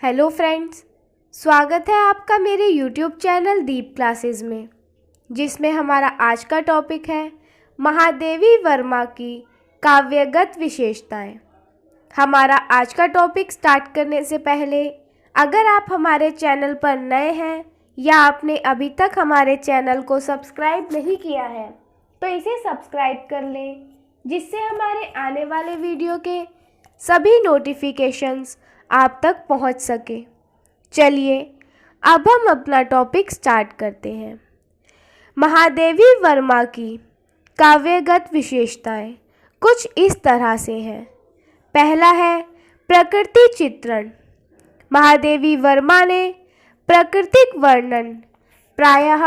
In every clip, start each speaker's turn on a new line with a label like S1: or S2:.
S1: Hello friends, स्वागत है आपका मेरे यूट्यूब चैनल दीप क्लासेस में, जिसमें हमारा आज का टॉपिक है महादेवी वर्मा की काव्यगत विशेषताएं। हमारा आज का टॉपिक स्टार्ट करने से पहले अगर आप हमारे चैनल पर नए हैं या आपने अभी तक हमारे चैनल को सब्सक्राइब नहीं किया है तो इसे सब्सक्राइब कर लें, जिससे हमारे आने वाले वीडियो के सभी नोटिफिकेशंस आप तक पहुंच सके। चलिए अब हम अपना टॉपिक स्टार्ट करते हैं। महादेवी वर्मा की काव्यगत विशेषताएं कुछ इस तरह से हैं। पहला है प्रकृति चित्रण। महादेवी वर्मा ने प्राकृतिक वर्णन प्रायः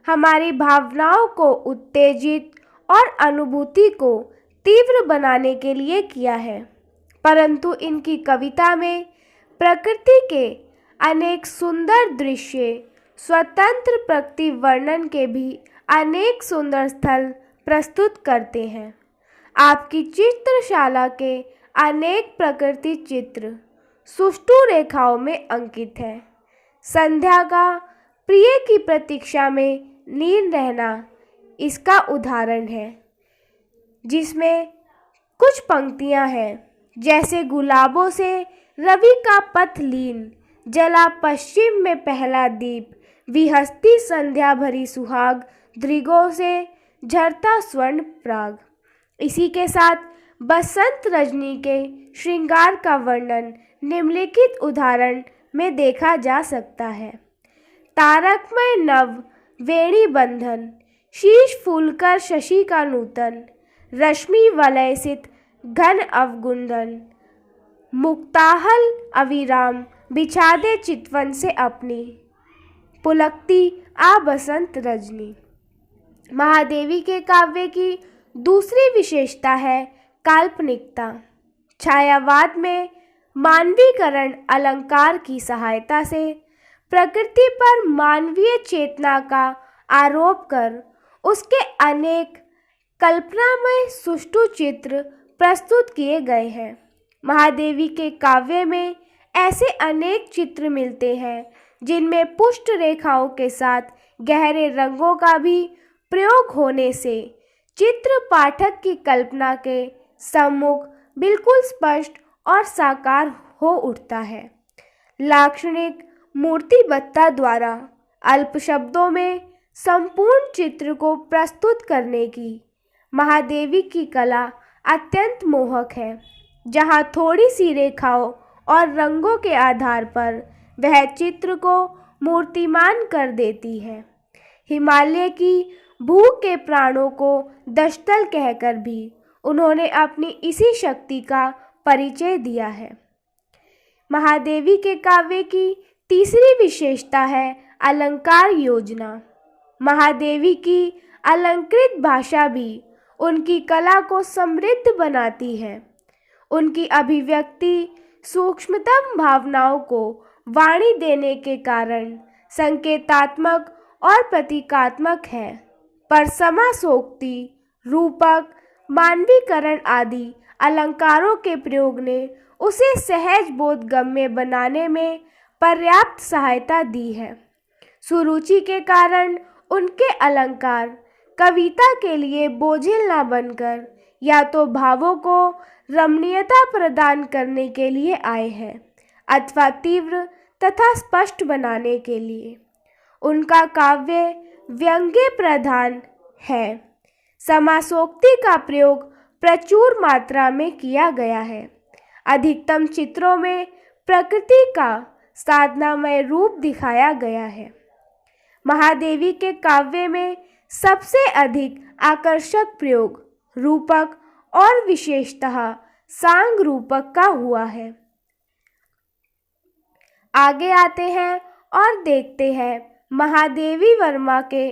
S1: हमारी भावनाओं को उत्तेजित और अनुभूति को तीव्र बनाने के लिए किया है, परंतु इनकी कविता में प्रकृति के अनेक सुंदर दृश्य, स्वतंत्र प्रकृति वर्णन के भी अनेक सुंदर स्थल प्रस्तुत करते हैं। आपकी चित्रशाला के अनेक प्रकृति चित्र सुष्ठु रेखाओं में अंकित है। संध्या का प्रिय की प्रतीक्षा में लीन रहना इसका उदाहरण है, जिसमें कुछ पंक्तियां हैं जैसे गुलाबों से रवि का पथ लीन, जला पश्चिम में पहला दीप, विहसती संध्या भरी सुहाग, दृगों से झरता स्वर्ण प्राग। इसी के साथ बसंत रजनी के श्रृंगार का वर्णन निम्नलिखित उदाहरण में देखा जा सकता है। तारकमय नव वेणी बंधन, शीश फूलकर शशि का नूतन, रश्मि वलयसित घन अवगुंदन, मुक्ताहल अविराम बिछा दे चितवन से अपनी, पुलकती आ बसंत रजनी। महादेवी के काव्य की दूसरी विशेषता है काल्पनिकता। छायावाद में मानवीकरण अलंकार की सहायता से प्रकृति पर मानवीय चेतना का आरोप कर उसके अनेक कल्पनामय सुष्ठु चित्र प्रस्तुत किए गए हैं। महादेवी के काव्य में ऐसे अनेक चित्र मिलते हैं जिनमें पुष्ट रेखाओं के साथ गहरे रंगों का भी प्रयोग होने से चित्र पाठक की कल्पना के सम्मुख बिल्कुल स्पष्ट और साकार हो उठता है। लाक्षणिक मूर्तिबत्ता द्वारा अल्प शब्दों में संपूर्ण चित्र को प्रस्तुत करने की महादेवी की कला अत्यंत मोहक है, जहाँ थोड़ी सी रेखाओं और रंगों के आधार पर वह चित्र को मूर्तिमान कर देती है। हिमालय की भूख के प्राणों को दशतल कहकर भी उन्होंने अपनी इसी शक्ति का परिचय दिया है। महादेवी के काव्य की तीसरी विशेषता है अलंकार योजना। महादेवी की अलंकृत भाषा भी उनकी कला को समृद्ध बनाती है। उनकी अभिव्यक्ति सूक्ष्मतम भावनाओं को वाणी देने के कारण संकेतात्मक और प्रतीकात्मक है, पर समासोक्ति, रूपक, मानवीकरण आदि अलंकारों के प्रयोग ने उसे सहज बोधगम्य बनाने में पर्याप्त सहायता दी है। सुरुचि के कारण उनके अलंकार कविता के लिए बोझिल न बनकर या तो भावों को रमणीयता प्रदान करने के लिए आए हैं अथवा तीव्र तथा स्पष्ट बनाने के लिए। उनका काव्य व्यंग्य प्रधान है। समासोक्ति का प्रयोग प्रचुर मात्रा में किया गया है। अधिकतम चित्रों में प्रकृति का साधनामय रूप दिखाया गया है। महादेवी के काव्य में सबसे अधिक आकर्षक प्रयोग रूपक और विशेषतः सांग रूपक का हुआ है। आगे आते हैं और देखते हैं महादेवी वर्मा के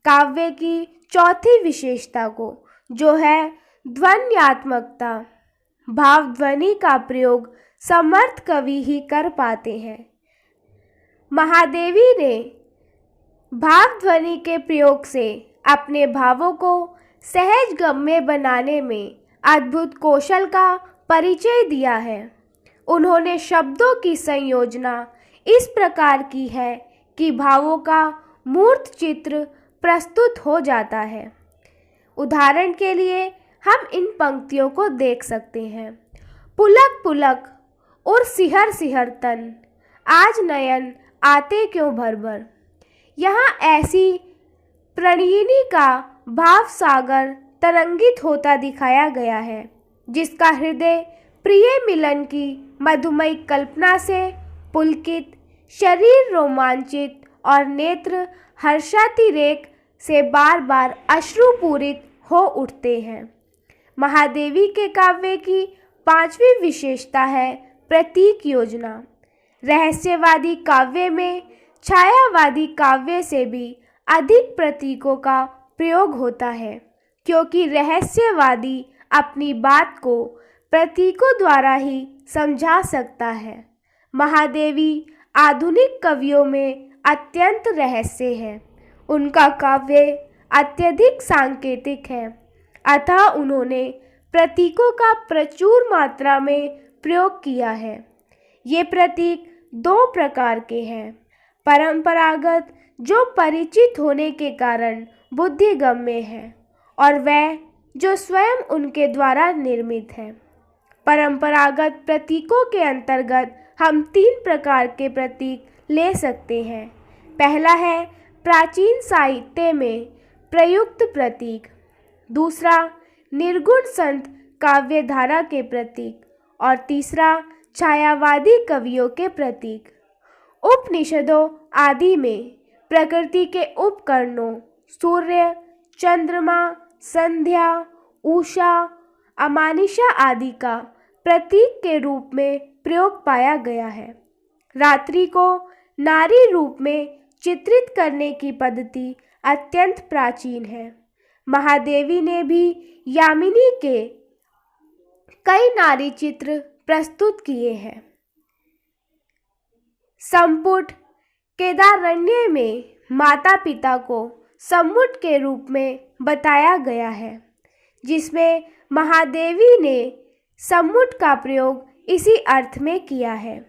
S1: काव्य की चौथी विशेषता को, जो है ध्वन्यात्मकता। भाव ध्वनि का प्रयोग समर्थ कवि ही कर पाते हैं। महादेवी ने भाव ध्वनि के प्रयोग से अपने भावों को सहज गम्य बनाने में अद्भुत कौशल का परिचय दिया है। उन्होंने शब्दों की संयोजना इस प्रकार की है कि भावों का मूर्त चित्र प्रस्तुत हो जाता है। उदाहरण के लिए हम इन पंक्तियों को देख सकते हैं। पुलक पुलक और सिहर सिहर तन, आज नयन आते क्यों भर भर। यहाँ ऐसी प्रणयिनी का भाव सागर तरंगित होता दिखाया गया है, जिसका हृदय प्रिय मिलन की मधुमयी कल्पना से पुलकित, शरीर रोमांचित और नेत्र हर्षातिरेक से बार बार अश्रुपूरित हो उठते हैं। महादेवी के काव्य की पांचवी विशेषता है प्रतीक योजना। रहस्यवादी काव्य में छायावादी काव्य से भी अधिक प्रतीकों का प्रयोग होता है, क्योंकि रहस्यवादी अपनी बात को प्रतीकों द्वारा ही समझा सकता है। महादेवी आधुनिक कवियों में अत्यंत रहस्य है। उनका काव्य अत्यधिक सांकेतिक है, अतः उन्होंने प्रतीकों का प्रचुर मात्रा में प्रयोग किया है। ये प्रतीक दो प्रकार के हैं। परंपरागत, जो परिचित होने के कारण बुद्धिगम्य है, और वह जो स्वयं उनके द्वारा निर्मित है। परंपरागत प्रतीकों के अंतर्गत हम तीन प्रकार के प्रतीक ले सकते हैं। पहला है प्राचीन साहित्य में प्रयुक्त प्रतीक, दूसरा निर्गुण संत काव्य धारा के प्रतीक, और तीसरा छायावादी कवियों के प्रतीक। उपनिषदों आदि में प्रकृति के उपकरणों सूर्य, चंद्रमा, संध्या, उषा, अमानिशा आदि का प्रतीक के रूप में प्रयोग पाया गया है। रात्रि को नारी रूप में चित्रित करने की पद्धति अत्यंत प्राचीन है। महादेवी ने भी यामिनी के कई नारी चित्र प्रस्तुत किए हैं। संपुट केदारण्य में माता पिता को सम्मुट के रूप में बताया गया है, जिसमें महादेवी ने सम्मुट का प्रयोग इसी अर्थ में किया है।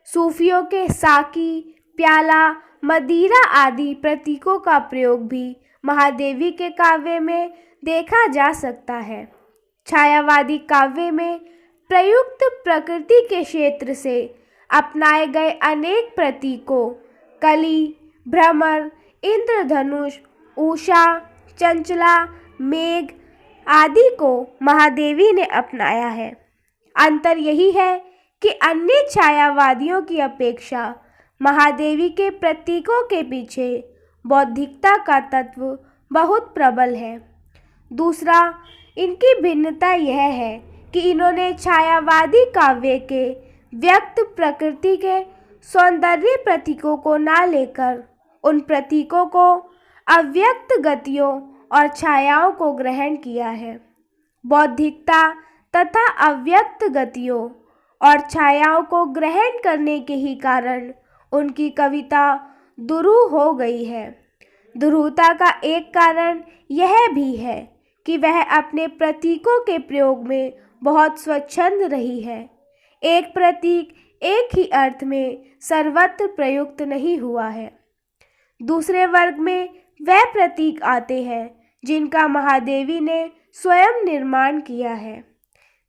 S1: सूफियों के साकी, प्याला, मदिरा आदि प्रतीकों का प्रयोग भी महादेवी के काव्य में देखा जा सकता है। छायावादी काव्य में प्रयुक्त प्रकृति के क्षेत्र से अपनाए गए अनेक प्रतीकों कली, भ्रमर, इंद्रधनुष, उषा, चंचला, मेघ आदि को महादेवी ने अपनाया है। अंतर यही है कि अन्य छायावादियों की अपेक्षा महादेवी के प्रतीकों के पीछे बौद्धिकता का तत्व बहुत प्रबल है। दूसरा, इनकी भिन्नता यह है कि इन्होंने छायावादी काव्य के व्यक्त प्रकृति के सौंदर्य प्रतीकों को ना लेकर उन प्रतीकों को अव्यक्त गतियों और छायाओं को ग्रहण किया है। बौद्धिकता तथा अव्यक्त गतियों और छायाओं को ग्रहण करने के ही कारण उनकी कविता दुरूह हो गई है। दुरूहता का एक कारण यह भी है कि वह अपने प्रतीकों के प्रयोग में बहुत स्वच्छंद रही है। एक प्रतीक एक ही अर्थ में सर्वत्र प्रयुक्त नहीं हुआ है। दूसरे वर्ग में वह प्रतीक आते हैं जिनका महादेवी ने स्वयं निर्माण किया है।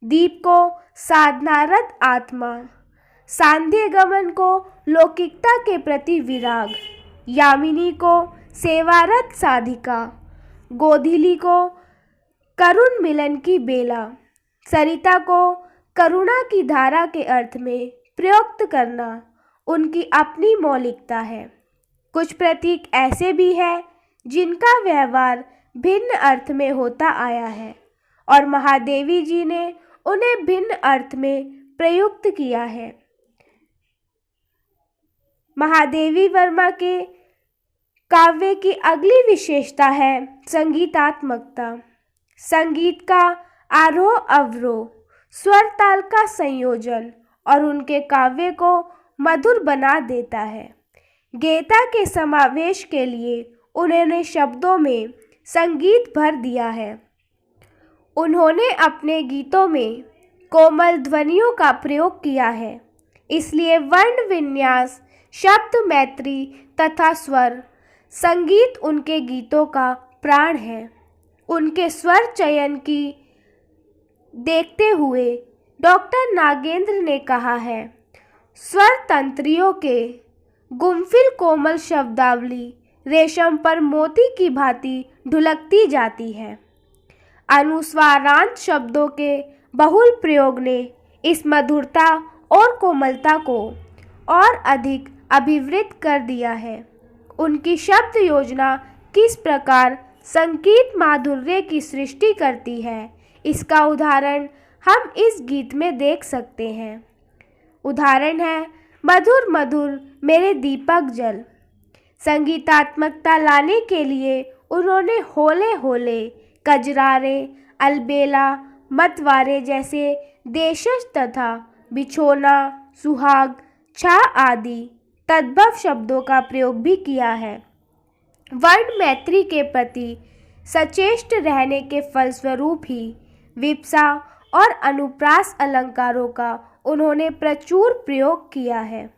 S1: दीप को साधनारत आत्मा, सांध्य गमन को लौकिकता के प्रति विराग, यामिनी को सेवारत साधिका, गोधिली को करुण मिलन की बेला, सरिता को करुणा की धारा के अर्थ में प्रयुक्त करना उनकी अपनी मौलिकता है। कुछ प्रतीक ऐसे भी हैं जिनका व्यवहार भिन्न अर्थ में होता आया है और महादेवी जी ने उन्हें भिन्न अर्थ में प्रयुक्त किया है। महादेवी वर्मा के काव्य की अगली विशेषता है संगीतात्मकता। संगीत का आरोह अवरोह, स्वर ताल का संयोजन और उनके काव्य को मधुर बना देता है। गेयता के समावेश के लिए उन्होंने शब्दों में संगीत भर दिया है। उन्होंने अपने गीतों में कोमल ध्वनियों का प्रयोग किया है। इसलिए वर्ण विन्यास, शब्द मैत्री तथा स्वर संगीत उनके गीतों का प्राण है। उनके स्वर चयन की देखते हुए डॉक्टर नागेंद्र ने कहा है, स्वर तंत्रियों के गुमफिल कोमल शब्दावली रेशम पर मोती की भांति ढुलकती जाती है। अनुस्वारांत शब्दों के बहुल प्रयोग ने इस मधुरता और कोमलता को और अधिक अभिवृद्ध कर दिया है। उनकी शब्द योजना किस प्रकार संगीत माधुर्य की सृष्टि करती है, इसका उदाहरण हम इस गीत में देख सकते हैं। उदाहरण है, मधुर मधुर मेरे दीपक जल। संगीतात्मकता लाने के लिए उन्होंने होले होले, कजरारे, अलबेला, मतवारे जैसे देशज तथा बिछोना, सुहाग, छा आदि तद्भव शब्दों का प्रयोग भी किया है। वर्ण मैत्री के प्रति सचेष्ट रहने के फलस्वरूप ही विप्सा और अनुप्रास अलंकारों का उन्होंने प्रचुर प्रयोग किया है।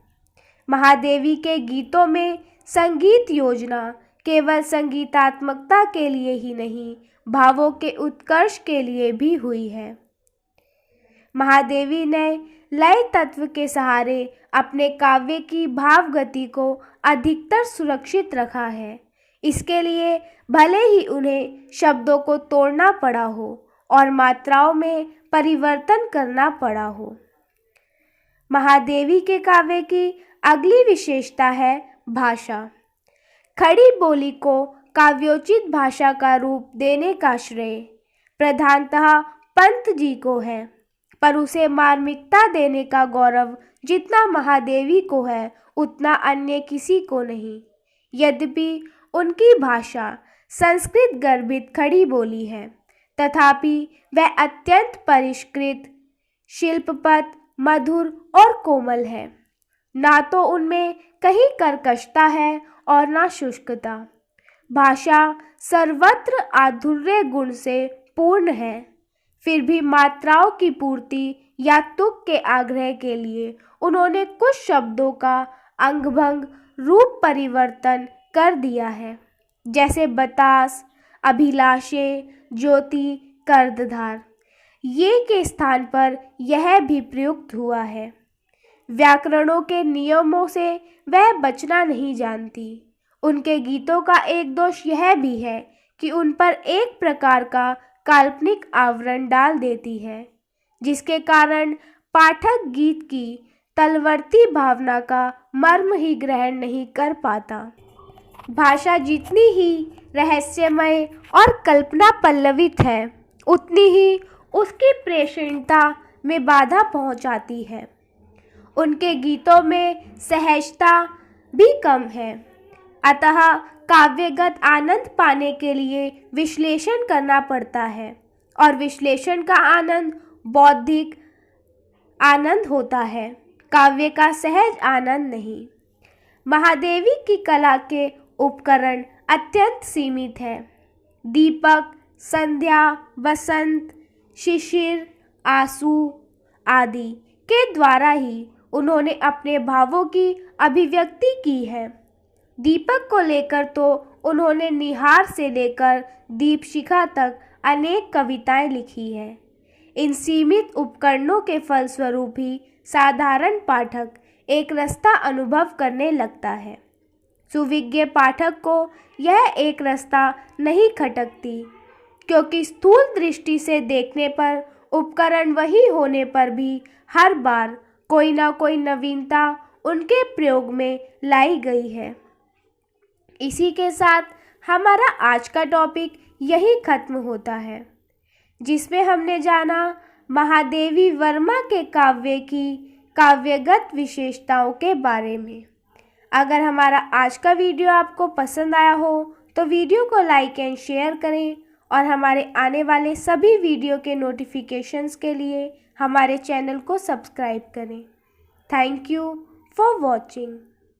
S1: महादेवी के गीतों में संगीत योजना केवल संगीतात्मकता के लिए ही नहीं, भावों के उत्कर्ष के लिए भी हुई है। महादेवी ने लय तत्व के सहारे अपने काव्य की भाव गति को अधिकतर सुरक्षित रखा है। इसके लिए भले ही उन्हें शब्दों को तोड़ना पड़ा हो और मात्राओं में परिवर्तन करना पड़ा हो। महादेवी के काव्य की अगली विशेषता है भाषा। खड़ी बोली को काव्योचित भाषा का रूप देने का श्रेय प्रधानतः पंत जी को है, पर उसे मार्मिकता देने का गौरव जितना महादेवी को है उतना अन्य किसी को नहीं। यद्यपि उनकी भाषा संस्कृत गर्भित खड़ी बोली है, तथापि वह अत्यंत परिष्कृत, शिल्पपत, मधुर और कोमल है। ना तो उनमें कहीं कर्कशता है और ना शुष्कता। भाषा सर्वत्र आधुर्य गुण से पूर्ण है। फिर भी मात्राओं की पूर्ति या तुक के आग्रह के लिए उन्होंने कुछ शब्दों का अंगभंग रूप परिवर्तन कर दिया है, जैसे बतास, अभिलाषे, ज्योति, कर्दधार। ये के स्थान पर यह भी प्रयुक्त हुआ है। व्याकरणों के नियमों से वह बचना नहीं जानती। उनके गीतों का एक दोष यह भी है कि उन पर एक प्रकार का काल्पनिक आवरण डाल देती है, जिसके कारण पाठक गीत की तलवर्ती भावना का मर्म ही ग्रहण नहीं कर पाता। भाषा जितनी ही रहस्यमय और कल्पना पल्लवित है, उतनी ही उसकी प्रेषणीयता में बाधा पहुंचाती है। उनके गीतों में सहजता भी कम है, अतः काव्यगत आनंद पाने के लिए विश्लेषण करना पड़ता है, और विश्लेषण का आनंद बौद्धिक आनंद होता है, काव्य का सहज आनंद नहीं। महादेवी की कला के उपकरण अत्यंत सीमित है। दीपक, संध्या, वसंत, शिशिर, आंसू आदि के द्वारा ही उन्होंने अपने भावों की अभिव्यक्ति की है। दीपक को लेकर तो उन्होंने निहार से लेकर दीपशिखा तक अनेक कविताएं लिखी हैं। इन सीमित उपकरणों के फलस्वरूप ही साधारण पाठक एक रसता अनुभव करने लगता है। सुविज्ञ पाठक को यह एक रसता नहीं खटकती, क्योंकि स्थूल दृष्टि से देखने पर उपकरण वही होने पर भी हर बार कोई ना कोई नवीनता उनके प्रयोग में लाई गई है। इसी के साथ हमारा आज का टॉपिक यही खत्म होता है, जिसमें हमने जाना महादेवी वर्मा के काव्य की काव्यगत विशेषताओं के बारे में। अगर हमारा आज का वीडियो आपको पसंद आया हो तो वीडियो को लाइक एंड शेयर करें, और हमारे आने वाले सभी वीडियो के नोटिफिकेशंस के लिए हमारे चैनल को सब्सक्राइब करें। Thank you for watching.